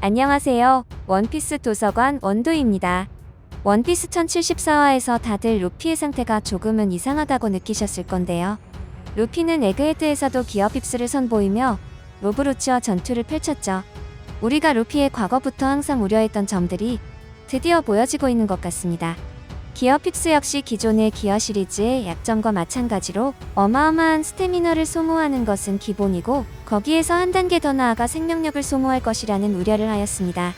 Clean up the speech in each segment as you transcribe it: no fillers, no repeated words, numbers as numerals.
안녕하세요. 원피스 도서관 원도입니다. 원피스 1074화에서 다들 루피의 상태가 조금은 이상하다고 느끼셨을 건데요. 루피는 에그헤드에서도 기어 핍스를 선보이며 로브루치와 전투를 펼쳤죠. 우리가 루피의 과거부터 항상 우려했던 점들이 드디어 보여지고 있는 것 같습니다. 기어 핍스 역시 기존의 기어 시리즈의 약점과 마찬가지로 어마어마한 스태미너를 소모하는 것은 기본이고 거기에서 한 단계 더 나아가 생명력을 소모할 것이라는 우려를 하였습니다.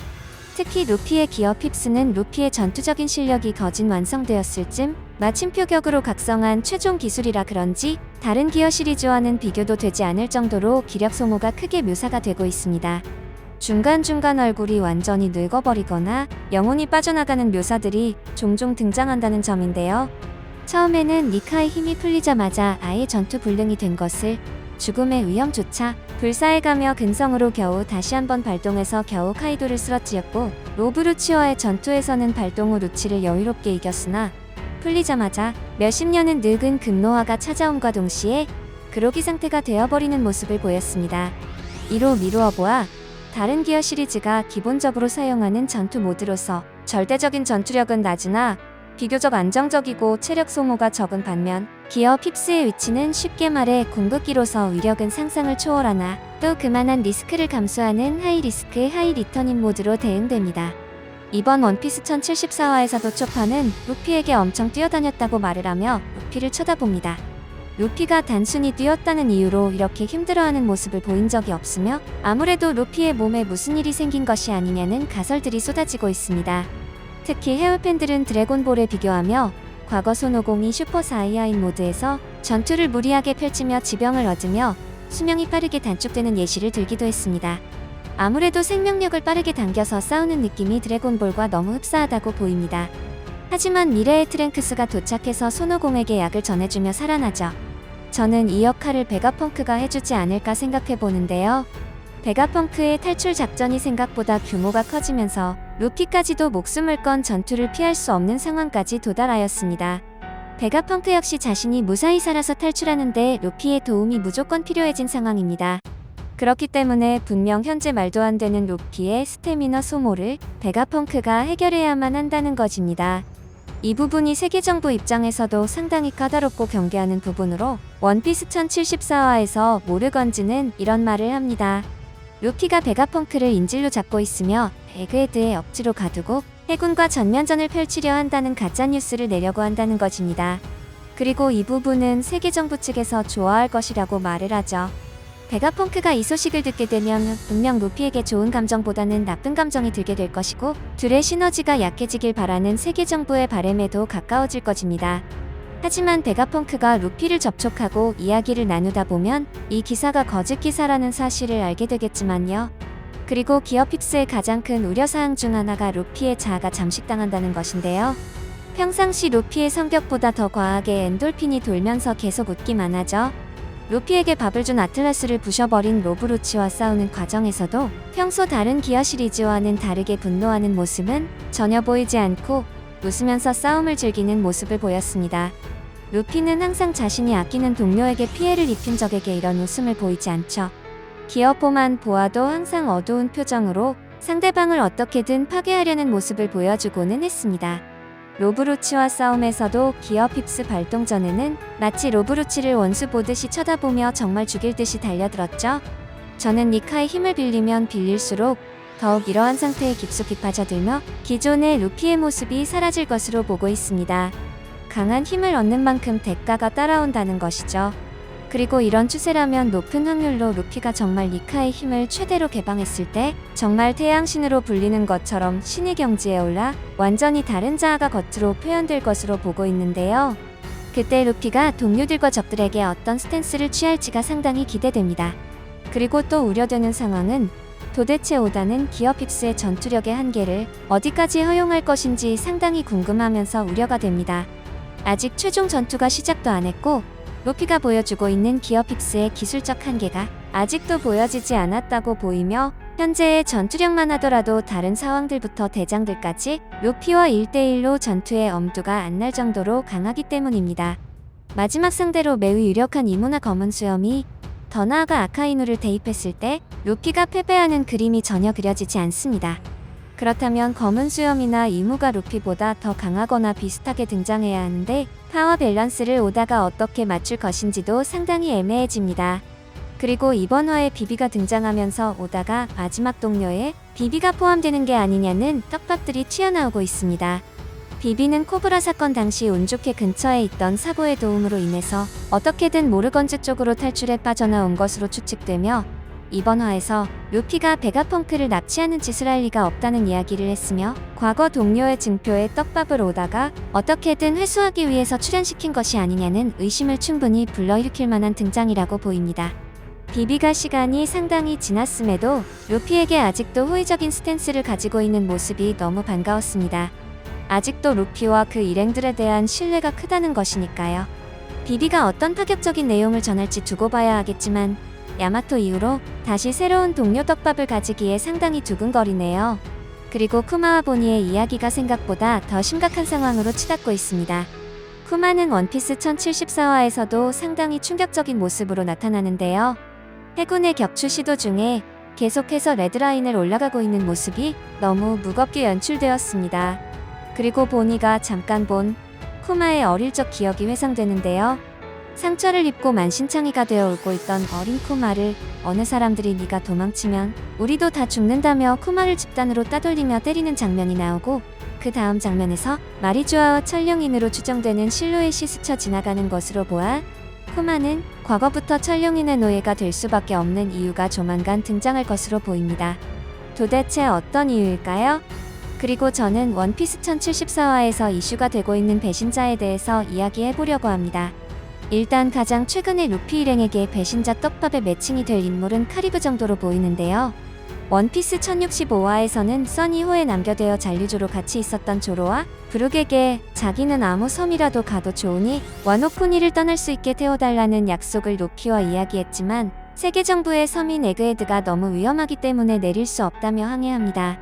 특히 루피의 기어 핍스는 루피의 전투적인 실력이 거진 완성되었을 쯤 마침표격으로 각성한 최종 기술이라 그런지 다른 기어 시리즈와는 비교도 되지 않을 정도로 기력 소모가 크게 묘사가 되고 있습니다. 중간중간 얼굴이 완전히 늙어버리거나 영혼이 빠져나가는 묘사들이 종종 등장한다는 점인데요. 처음에는 니카의 힘이 풀리자마자 아예 전투 불능이 된 것을 죽음의 위험조차 불사해가며 근성으로 겨우 다시 한번 발동해서 겨우 카이도를 쓰러뜨렸고, 로브루치와의 전투에서는 발동 후 루치를 여유롭게 이겼으나 풀리자마자 몇십 년은 늙은 급노화가 찾아옴과 동시에 그로기 상태가 되어버리는 모습을 보였습니다. 이로 미루어 보아 다른 기어 시리즈가 기본적으로 사용하는 전투 모드로서 절대적인 전투력은 낮으나 비교적 안정적이고 체력 소모가 적은 반면 기어 핍스의 위치는 쉽게 말해 궁극기로서 위력은 상상을 초월하나 또 그만한 리스크를 감수하는 하이 리스크 하이 리턴인 모드로 대응됩니다. 이번 원피스 1074화에서도 초파는 루피에게 엄청 뛰어다녔다고 말을 하며 루피를 쳐다봅니다. 루피가 단순히 뛰었다는 이유로 이렇게 힘들어하는 모습을 보인 적이 없으며 아무래도 루피의 몸에 무슨 일이 생긴 것이 아니냐는 가설들이 쏟아지고 있습니다. 특히 해외팬들은 드래곤볼에 비교하며 과거 손오공이 슈퍼 사이야인 모드에서 전투를 무리하게 펼치며 지병을 얻으며 수명이 빠르게 단축되는 예시를 들기도 했습니다. 아무래도 생명력을 빠르게 당겨서 싸우는 느낌이 드래곤볼과 너무 흡사하다고 보입니다. 하지만 미래의 트랭크스가 도착해서 손오공에게 약을 전해주며 살아나죠. 저는 이 역할을 베가펑크가 해주지 않을까 생각해보는데요. 베가펑크의 탈출 작전이 생각보다 규모가 커지면서 루피까지도 목숨을 건 전투를 피할 수 없는 상황까지 도달하였습니다. 베가펑크 역시 자신이 무사히 살아서 탈출하는데 루피의 도움이 무조건 필요해진 상황입니다. 그렇기 때문에 분명 현재 말도 안 되는 루피의 스태미너 소모를 베가펑크가 해결해야만 한다는 것입니다. 이 부분이 세계정부 입장에서도 상당히 까다롭고 경계하는 부분으로 원피스 1074화에서 모르건즈는 이런 말을 합니다. 루피가 베가펑크를 인질로 잡고 있으며 에그헤드에 억지로 가두고 해군과 전면전을 펼치려 한다는 가짜뉴스를 내려고 한다는 것입니다. 그리고 이 부분은 세계정부 측에서 좋아할 것이라고 말을 하죠. 베가펑크가 이 소식을 듣게 되면 분명 루피에게 좋은 감정보다는 나쁜 감정이 들게 될 것이고 둘의 시너지가 약해지길 바라는 세계정부의 바람에도 가까워질 것입니다. 하지만 베가펑크가 루피를 접촉하고 이야기를 나누다 보면 이 기사가 거짓 기사라는 사실을 알게 되겠지만요. 그리고 기어 핍스의 가장 큰 우려사항 중 하나가 루피의 자아가 잠식당한다는 것인데요. 평상시 루피의 성격보다 더 과하게 엔돌핀이 돌면서 계속 웃기만 하죠. 루피에게 밥을 준 아틀라스를 부셔버린 로브루치와 싸우는 과정에서도 평소 다른 기어 시리즈와는 다르게 분노하는 모습은 전혀 보이지 않고 웃으면서 싸움을 즐기는 모습을 보였습니다. 루피는 항상 자신이 아끼는 동료에게 피해를 입힌 적에게 이런 웃음을 보이지 않죠. 기어포만 보아도 항상 어두운 표정으로 상대방을 어떻게든 파괴하려는 모습을 보여주고는 했습니다. 로브루치와 싸움에서도 기어 핍스 발동 전에는 마치 로브루치를 원수 보듯이 쳐다보며 정말 죽일 듯이 달려들었죠. 저는 니카의 힘을 빌리면 빌릴수록 더욱 이러한 상태에 깊숙이 빠져들며 기존의 루피의 모습이 사라질 것으로 보고 있습니다. 강한 힘을 얻는 만큼 대가가 따라온다는 것이죠. 그리고 이런 추세라면 높은 확률로 루피가 정말 니카의 힘을 최대로 개방했을 때 정말 태양신으로 불리는 것처럼 신의 경지에 올라 완전히 다른 자아가 겉으로 표현될 것으로 보고 있는데요. 그때 루피가 동료들과 적들에게 어떤 스탠스를 취할지가 상당히 기대됩니다. 그리고 또 우려되는 상황은 도대체 오다는 기어 핍스의 전투력의 한계를 어디까지 허용할 것인지 상당히 궁금하면서 우려가 됩니다. 아직 최종 전투가 시작도 안 했고 루피가 보여주고 있는 기어 핍스의 기술적 한계가 아직도 보여지지 않았다고 보이며 현재의 전투력만 하더라도 다른 사왕들부터 대장들까지 루피와 1대1로 전투의 엄두가 안 날 정도로 강하기 때문입니다. 마지막 상대로 매우 유력한 이문화 검은 수염이 더 나아가 아카이누를 대입했을 때 루피가 패배하는 그림이 전혀 그려지지 않습니다. 그렇다면 검은 수염이나 이무가 루피보다 더 강하거나 비슷하게 등장해야 하는데 파워 밸런스를 오다가 어떻게 맞출 것인지도 상당히 애매해집니다. 그리고 이번 화에 비비가 등장하면서 오다가 마지막 동료에 비비가 포함되는 게 아니냐는 떡밥들이 튀어나오고 있습니다. 비비는 코브라 사건 당시 운좋게 근처에 있던 사고의 도움으로 인해서 어떻게든 모르건즈 쪽으로 탈출해 빠져나온 것으로 추측되며 이번 화에서 루피가 베가펑크를 납치하는 짓을 할 리가 없다는 이야기를 했으며 과거 동료의 증표에 떡밥을 오다가 어떻게든 회수하기 위해서 출연시킨 것이 아니냐는 의심을 충분히 불러일으킬 만한 등장이라고 보입니다. 비비가 시간이 상당히 지났음에도 루피에게 아직도 호의적인 스탠스를 가지고 있는 모습이 너무 반가웠습니다. 아직도 루피와 그 일행들에 대한 신뢰가 크다는 것이니까요. 비비가 어떤 파격적인 내용을 전할지 두고 봐야 하겠지만 야마토 이후로 다시 새로운 동료 떡밥을 가지기에 상당히 두근거리네요. 그리고 쿠마와 보니의 이야기가 생각보다 더 심각한 상황으로 치닫고 있습니다. 쿠마는 원피스 1074화에서도 상당히 충격적인 모습으로 나타나는데요. 해군의 격추 시도 중에 계속해서 레드라인을 올라가고 있는 모습이 너무 무겁게 연출되었습니다. 그리고 보니가 잠깐 본 쿠마의 어릴 적 기억이 회상되는데요. 상처를 입고 만신창이가 되어 울고 있던 어린 쿠마를 어느 사람들이 네가 도망치면 우리도 다 죽는다며 쿠마를 집단으로 따돌리며 때리는 장면이 나오고 그 다음 장면에서 마리주아와 철룡인으로 추정되는 실루엣이 스쳐 지나가는 것으로 보아 쿠마는 과거부터 철룡인의 노예가 될 수밖에 없는 이유가 조만간 등장할 것으로 보입니다. 도대체 어떤 이유일까요? 그리고 저는 원피스 1074화에서 이슈가 되고 있는 배신자에 대해서 이야기해보려고 합니다. 일단 가장 최근에 루피 일행에게 배신자 떡밥에 매칭이 될 인물은 카리브 정도로 보이는데요. 원피스 1065화에서는 써니호에 남겨되어 잔류조로 같이 있었던 조로와 브룩에게 자기는 아무 섬이라도 가도 좋으니 와노쿠니를 떠날 수 있게 태워달라는 약속을 루피와 이야기했지만 세계 정부의 섬인 에그헤드가 너무 위험하기 때문에 내릴 수 없다며 항의합니다.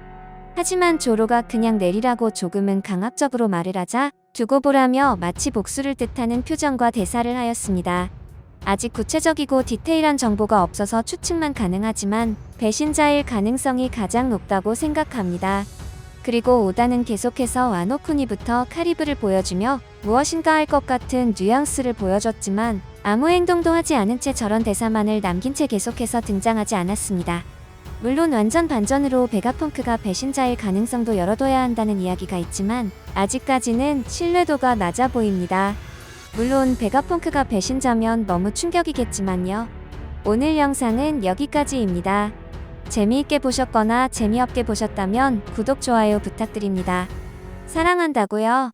하지만 조로가 그냥 내리라고 조금은 강압적으로 말을 하자 두고 보라며 마치 복수를 뜻하는 표정과 대사를 하였습니다. 아직 구체적이고 디테일한 정보가 없어서 추측만 가능하지만 배신자일 가능성이 가장 높다고 생각합니다. 그리고 오다는 계속해서 와노쿠니부터 카리브를 보여주며 무엇인가 할 것 같은 뉘앙스를 보여줬지만 아무 행동도 하지 않은 채 저런 대사만을 남긴 채 계속해서 등장하지 않았습니다. 물론 완전 반전으로 베가펑크가 배신자일 가능성도 열어둬야 한다는 이야기가 있지만 아직까지는 신뢰도가 낮아 보입니다. 물론 베가펑크가 배신자면 너무 충격이겠지만요. 오늘 영상은 여기까지입니다. 재미있게 보셨거나 재미없게 보셨다면 구독, 좋아요 부탁드립니다. 사랑한다고요.